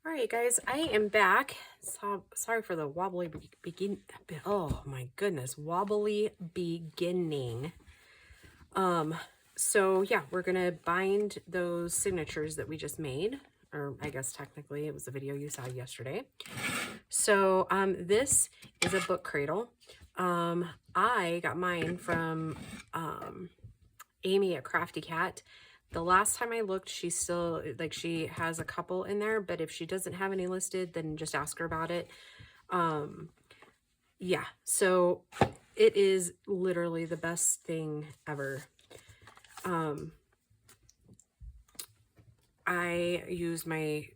All right, guys, I am back. Sorry for the wobbly Oh my goodness, wobbly beginning. So yeah, we're gonna bind those signatures that we just made, or I guess technically it was the video you saw yesterday. So this is a book cradle. I got mine from Amy at Crafty Cat. The last time I looked, she has a couple in there, but if she doesn't have any listed, then just ask her about it. Yeah, so it is literally the best thing ever. I use my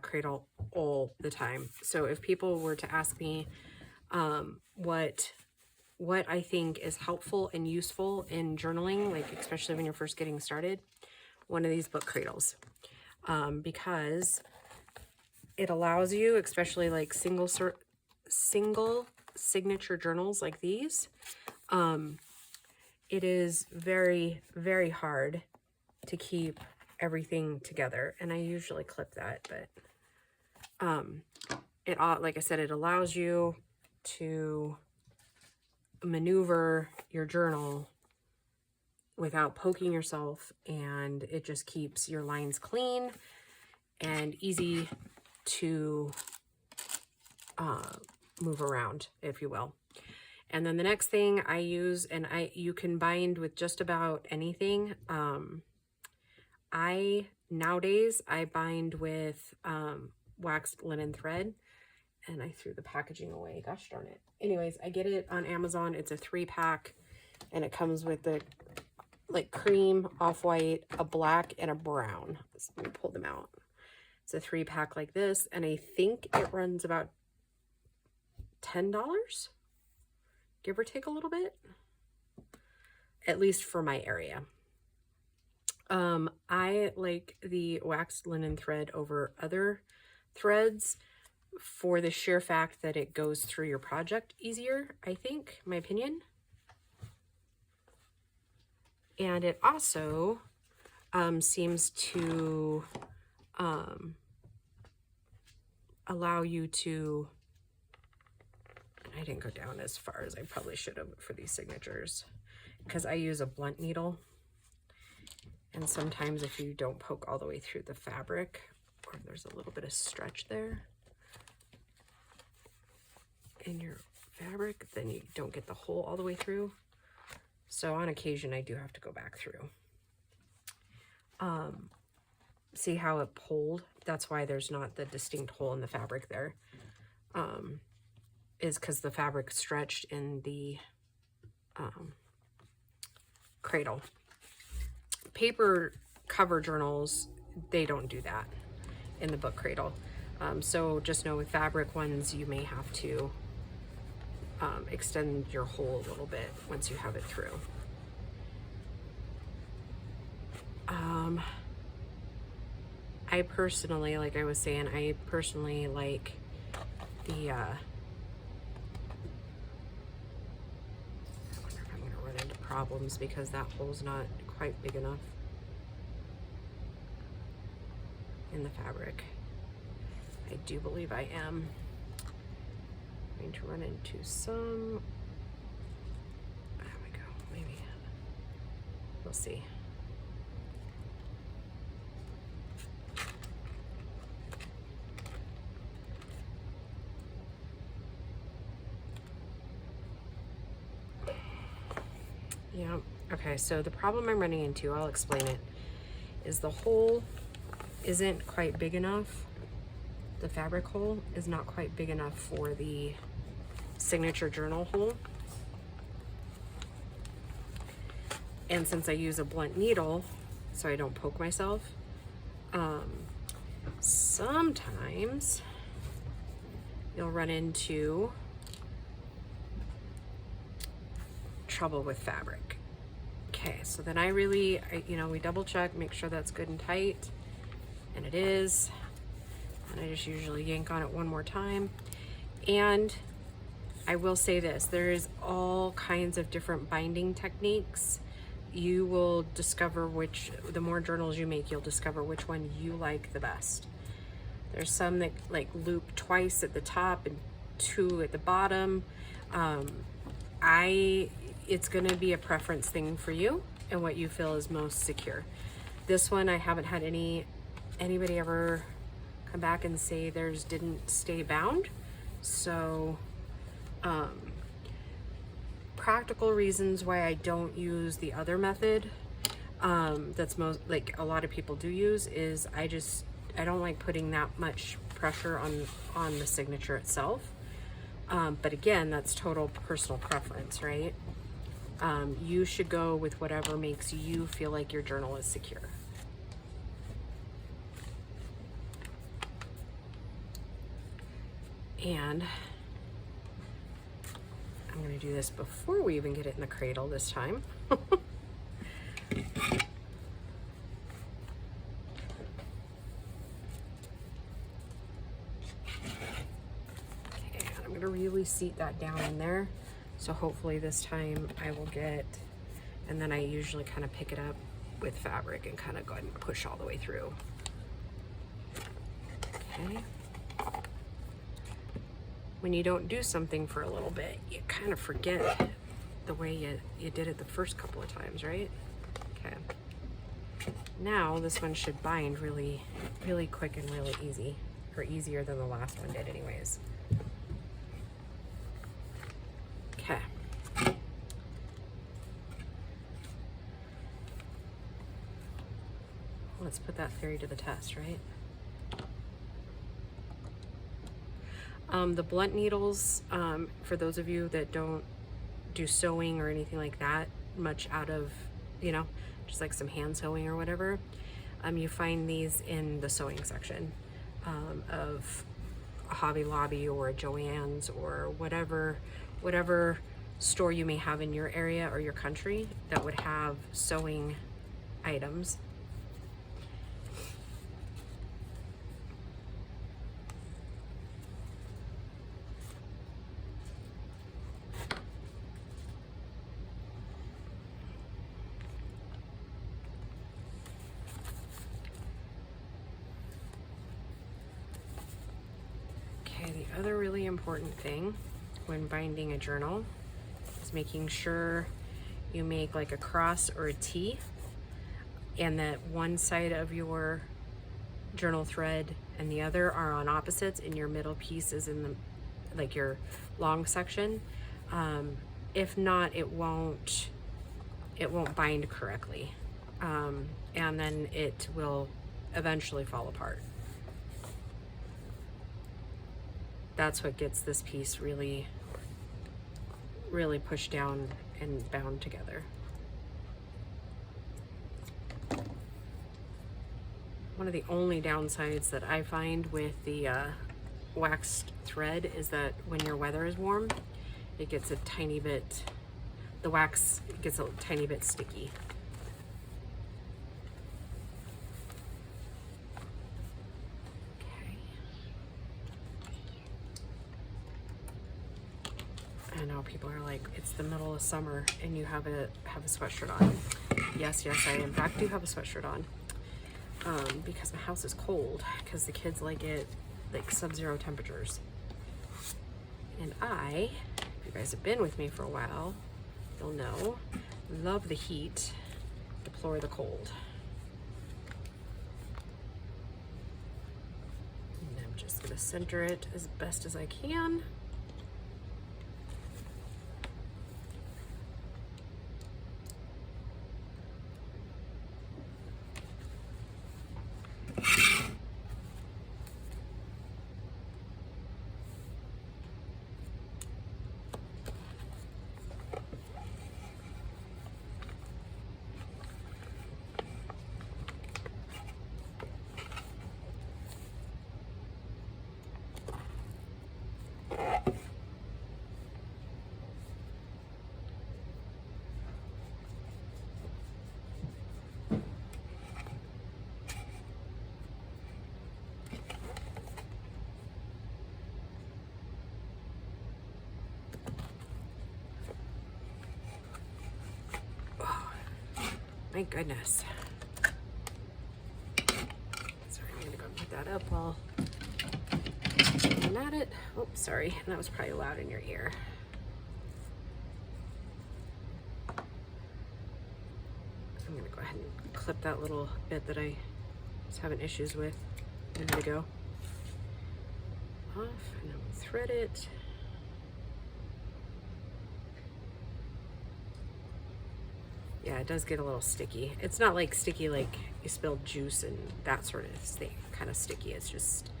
cradle all the time. So if people were to ask me what I think is helpful and useful in journaling, like especially when you're first getting started, one of these book cradles, because it allows you, especially like single signature journals like these, it is very, very hard to keep everything together. And I usually clip that, but like I said, it allows you to maneuver your journal without poking yourself, and it just keeps your lines clean and easy to move around, if you will. And then the next thing I use, and you can bind with just about anything. Nowadays I bind with waxed linen thread, and I threw the packaging away. Gosh darn it. Anyways, I get it on Amazon. It's a 3-pack, and it comes with the like cream, off-white, a black, and a brown. So let me pull them out. It's a 3-pack like this, and I think it runs about $10, give or take a little bit, at least for my area. I like the waxed linen thread over other threads for the sheer fact that it goes through your project easier, I think, my opinion. And it also seems to allow you to, I didn't go down as far as I probably should have for these signatures, because I use a blunt needle. And sometimes if you don't poke all the way through the fabric, or there's a little bit of stretch there in your fabric, then you don't get the hole all the way through. So on occasion, I do have to go back through. See how it pulled? That's why there's not the distinct hole in the fabric there. Is because the fabric stretched in the cradle. Paper cover journals, they don't do that in the book cradle. So just know with fabric ones, you may have to extend your hole a little bit once you have it through. I personally, like I was saying, I personally like the I wonder if I'm going to run into problems because that hole's not quite big enough in the fabric. I do believe I am going to run into some, there we go, maybe, we'll see. Yeah, okay, so the problem I'm running into, I'll explain it, is the hole isn't quite big enough. The fabric hole is not quite big enough for the signature journal hole. And since I use a blunt needle, so I don't poke myself, sometimes you'll run into trouble with fabric. Okay, so then we double check, make sure that's good and tight, and it is. And I just usually yank on it one more time. And I will say this, there is all kinds of different binding techniques. You will discover the more journals you make, you'll discover which one you like the best. There's some that like loop twice at the top and 2 at the bottom. It's gonna be a preference thing for you and what you feel is most secure. This one, I haven't had anybody ever come back and say theirs didn't stay bound. So practical reasons why I don't use the other method that's most, like a lot of people do use, is I don't like putting that much pressure on the signature itself. But again, that's total personal preference, right? You should go with whatever makes you feel like your journal is secure. And I'm going to do this before we even get it in the cradle this time. Okay, I'm going to really seat that down in there. So hopefully this time I will get, and then I usually kind of pick it up with fabric and kind of go ahead and push all the way through. Okay. When you don't do something for a little bit, you kind of forget the way you did it the first couple of times, right? Okay. Now this one should bind really, really quick and really easy, or easier than the last one did anyways. Okay. Let's put that theory to the test, right? The blunt needles, for those of you that don't do sewing or anything like that, much out of, you know, just like some hand sewing or whatever, you find these in the sewing section of a Hobby Lobby or a Joann's or whatever store you may have in your area or your country that would have sewing items. The other really important thing when binding a journal is making sure you make like a cross or a T, and that one side of your journal thread and the other are on opposites, and your middle piece is in the, like your long section. If not, it won't bind correctly, and then it will eventually fall apart. That's what gets this piece really, really pushed down and bound together. One of the only downsides that I find with the waxed thread is that when your weather is warm, it gets a tiny bit, the wax gets a tiny bit sticky. I know people are like, it's the middle of summer and you have a sweatshirt on. Yes, I in fact do have a sweatshirt on, because my house is cold, because the kids like it like sub-zero temperatures. And I, if you guys have been with me for a while, you'll know, love the heat, deplore the cold. And I'm just gonna center it as best as I can. My goodness. Sorry, I'm gonna go put that up while at it. Oh, sorry, that was probably loud in your ear. I'm gonna go ahead and clip that little bit that I was having issues with a minute ago off, and then we'll thread it. Yeah, it does get a little sticky. It's not like sticky like you spilled juice and that sort of thing, kind of sticky. It's just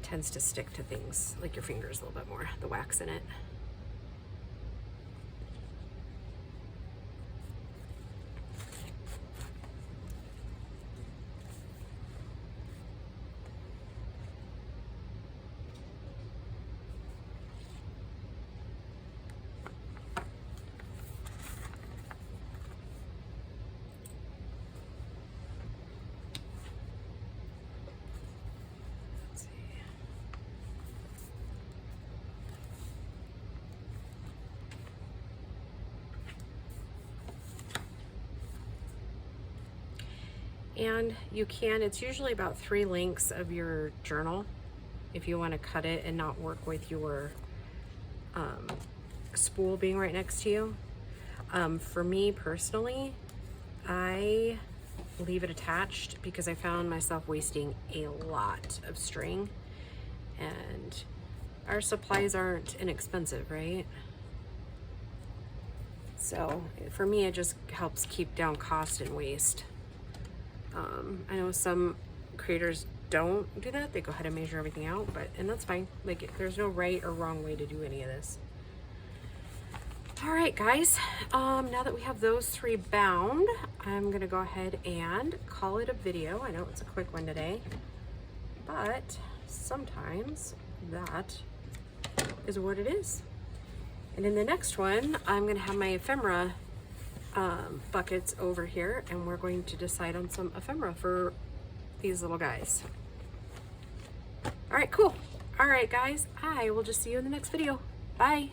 tends to stick to things like your fingers a little bit more, the wax in it. And you can, it's usually about 3 lengths of your journal if you want to cut it and not work with your spool being right next to you. For me personally, I leave it attached because I found myself wasting a lot of string, and our supplies aren't inexpensive, right? So for me, it just helps keep down cost and waste. I know some creators don't do that. They go ahead and measure everything out, and that's fine. Like, there's no right or wrong way to do any of this. All right, guys, now that we have those 3 bound, I'm gonna go ahead and call it a video. I know it's a quick one today, but sometimes that is what it is. And in the next one, I'm gonna have my ephemera buckets over here, and we're going to decide on some ephemera for these little guys. All right, cool. All right, guys, I will just see you in the next video. Bye.